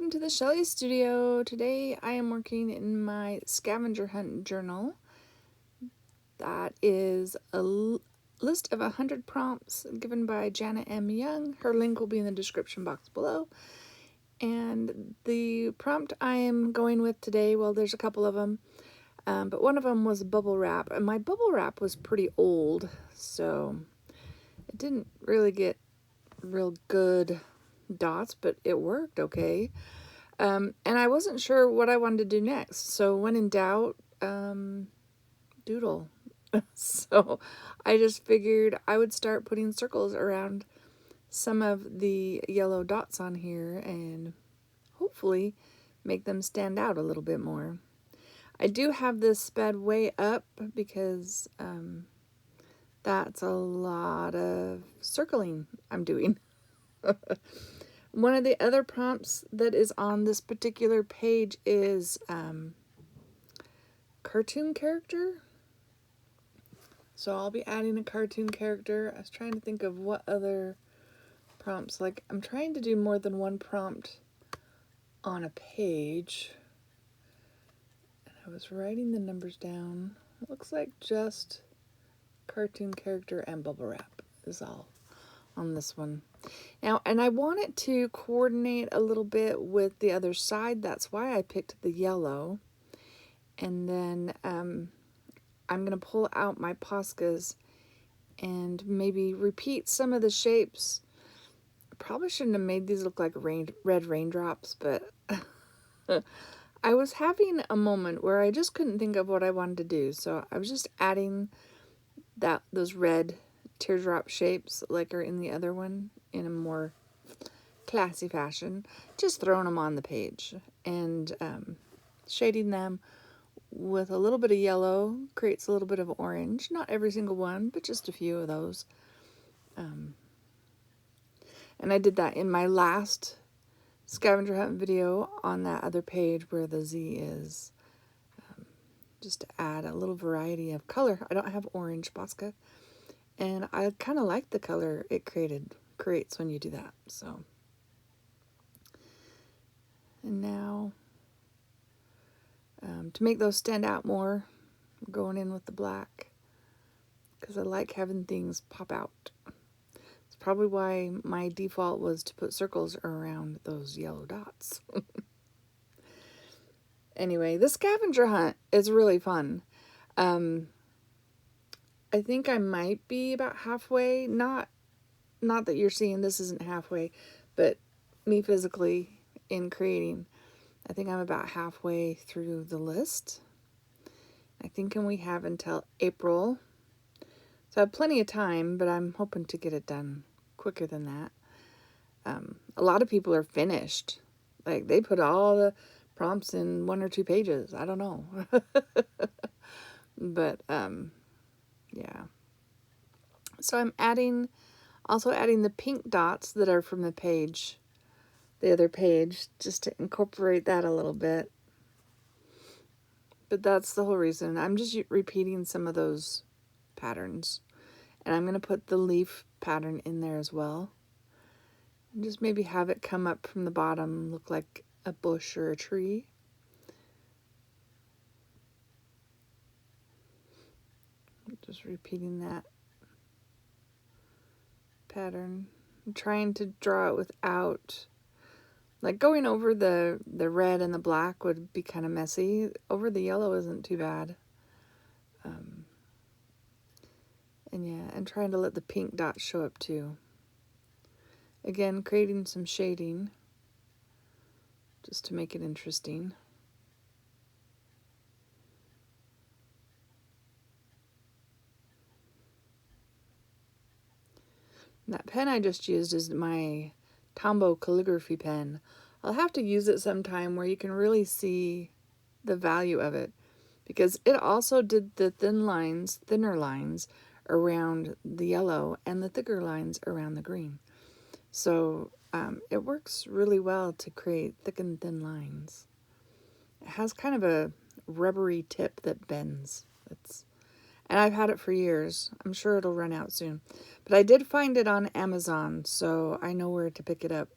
Welcome to the Shelley Studio. Today I am working in my scavenger hunt journal. That is a list of 100 prompts given by Janet M. Young. Her link will be in the description box below. And the prompt I am going with today, well, there's a couple of them, but one of them was bubble wrap. And my bubble wrap was pretty old, so it didn't really get real good dots, but it worked okay. And I wasn't sure what I wanted to do next. So when in doubt, doodle. So I just figured I would start putting circles around some of the yellow dots on here and hopefully make them stand out a little bit more. I do have this sped way up because that's a lot of circling I'm doing. One of the other prompts that is on this particular page is cartoon character. So I'll be adding a cartoon character. I was trying to think of what other prompts. Like, I'm trying to do more than one prompt on a page. And I was writing the numbers down. It looks like just cartoon character and bubble wrap is all on this one. Now, and I want it to coordinate a little bit with the other side. That's why I picked the yellow. And then I'm going to pull out my Poscas and maybe repeat some of the shapes. I probably shouldn't have made these look like red raindrops, but I was having a moment where I just couldn't think of what I wanted to do. So I was just adding those red teardrop shapes like are in the other one in a more classy fashion, just throwing them on the page and shading them with a little bit of yellow creates a little bit of orange. Not every single one, but just a few of those. And I did that in my last scavenger hunt video on that other page where the Z is. Just to add a little variety of color. I don't have orange Posca. And I kind of like the color it creates when you do that. So, and now to make those stand out more, I'm going in with the black because I like having things pop out. It's probably why my default was to put circles around those yellow dots. Anyway, the scavenger hunt is really fun. I think I might be about halfway. Not that you're seeing this isn't halfway, but me physically in creating. I think I'm about halfway through the list. I think we have until April. So I have plenty of time, but I'm hoping to get it done quicker than that. A lot of people are finished. Like, they put all the prompts in 1 or 2 pages. I don't know. But, yeah. So I'm also adding the pink dots that are from the other page, just to incorporate that a little bit. But that's the whole reason. I'm just repeating some of those patterns. And I'm going to put the leaf pattern in there as well. And just maybe have it come up from the bottom, look like a bush or a tree. Just repeating that pattern. I'm trying to draw it without, like, going over the red and the black would be kind of messy. Over the yellow isn't too bad. And yeah, and trying to let the pink dots show up too. Again, creating some shading just to make it interesting. That pen I just used is my Tombow calligraphy pen. I'll have to use it sometime where you can really see the value of it, because it also did the thinner lines around the yellow and the thicker lines around the green. So it works really well to create thick and thin lines. It has kind of a rubbery tip that bends. And I've had it for years. I'm sure it'll run out soon. But I did find it on Amazon, so I know where to pick it up.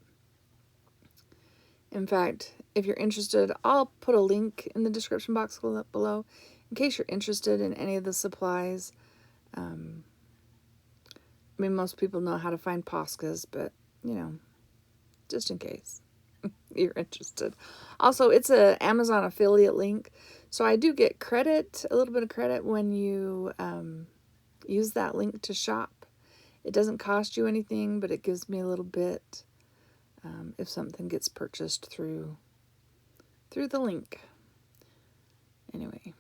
In fact, if you're interested, I'll put a link in the description box below in case you're interested in any of the supplies. I mean, most people know how to find Poscas, but, you know, just in case you're interested. Also, it's an Amazon affiliate link, so I do get credit, a little bit of credit when you use that link to shop. It doesn't cost you anything, but it gives me a little bit if something gets purchased through the link. Anyway.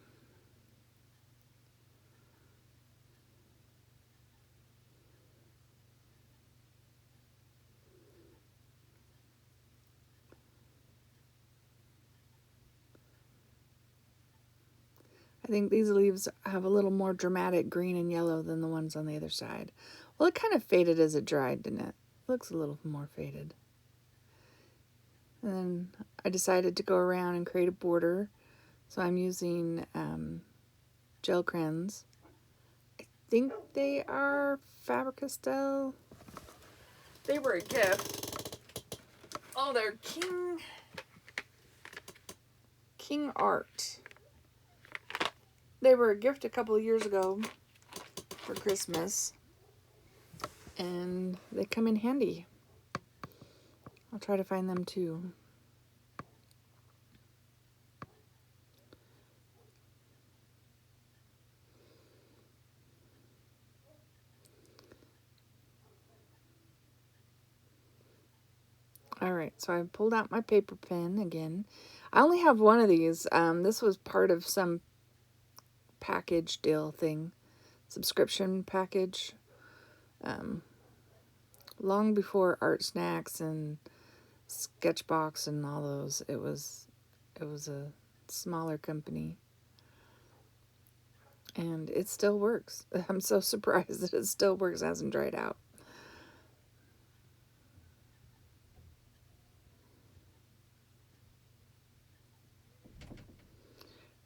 I think these leaves have a little more dramatic green and yellow than the ones on the other side. Well, it kind of faded as it dried, didn't it? It looks a little more faded. And then I decided to go around and create a border. So I'm using gel crayons. I think they are Faber-Castell. They were a gift. Oh, they're King Art. They were a gift a couple of years ago for Christmas, and they come in handy. I'll try to find them too. All right, so I pulled out my paper pen again. I only have one of these. This was part of some package deal thing, subscription package. Long before Art Snacks and Sketchbox and all those, it was a smaller company, and it still works. I'm so surprised that it still works. It hasn't dried out.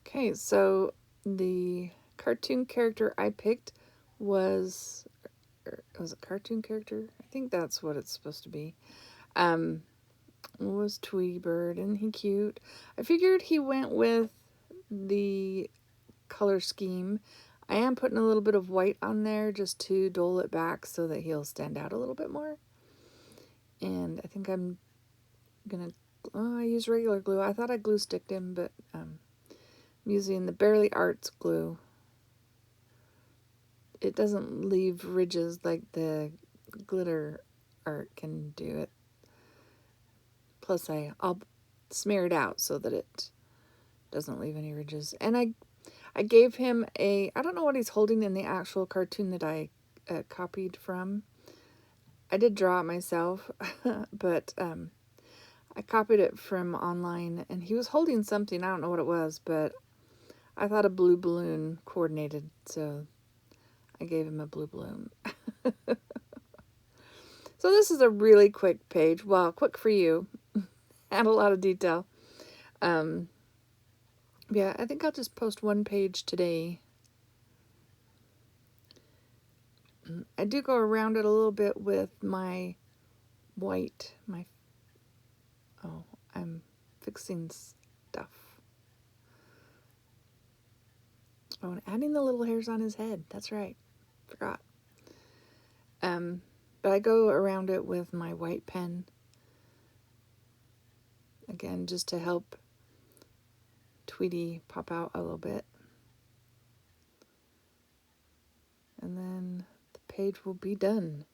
Okay, so the cartoon character I picked was a cartoon character? I think that's what it's supposed to be. Was Tweety Bird, and he cute. I figured he went with the color scheme. I am putting a little bit of white on there just to dull it back so that he'll stand out a little bit more. And I think I'm gonna, I use regular glue. I thought I glue sticked him, but I'm using the Barely Arts glue. It doesn't leave ridges like the glitter art can do it. Plus I'll smear it out so that it doesn't leave any ridges. And I gave him I don't know what he's holding in the actual cartoon that I copied from. I did draw it myself, but I copied it from online, and he was holding something. I don't know what it was, but I thought a blue balloon coordinated, so I gave him a blue balloon. So this is a really quick page. Well, quick for you. Add a lot of detail. Yeah, I think I'll just post one page today. I do go around it a little bit with my white. I'm fixing stuff. Oh, and adding the little hairs on his head. That's right. Forgot. But I go around it with my white pen. Again, just to help Tweety pop out a little bit. And then the page will be done.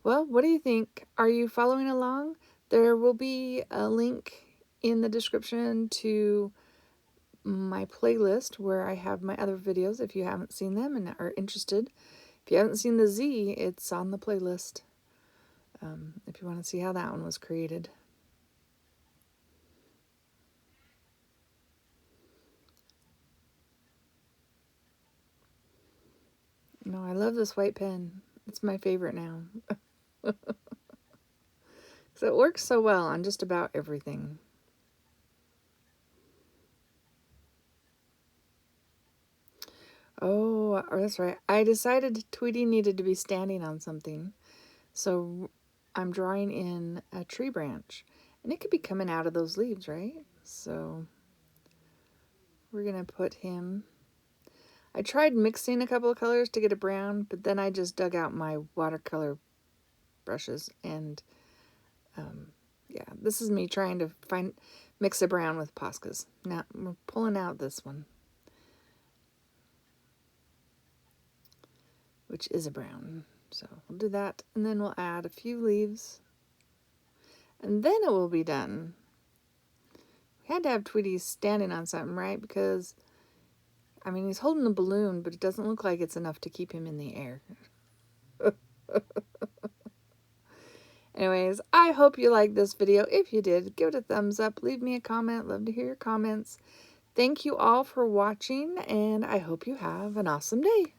Well, what do you think? Are you following along? There will be a link in the description to my playlist where I have my other videos if you haven't seen them and are interested. If you haven't seen the Z, it's on the playlist if you want to see how that one was created. No, I love this white pen. It's my favorite now. So it works so well on just about everything. Oh, that's right. I decided Tweety needed to be standing on something. So I'm drawing in a tree branch. And it could be coming out of those leaves, right? So we're going to put him... I tried mixing a couple of colors to get a brown, but then I just dug out my watercolor brushes. And yeah, this is me trying to mix a brown with Poscas. Now we're pulling out this one, which is a brown. So we'll do that, and then we'll add a few leaves, and then it will be done. We had to have Tweety standing on something, right? Because, I mean, he's holding a balloon, but it doesn't look like it's enough to keep him in the air. Anyways, I hope you liked this video. If you did, give it a thumbs up. Leave me a comment. Love to hear your comments. Thank you all for watching, and I hope you have an awesome day.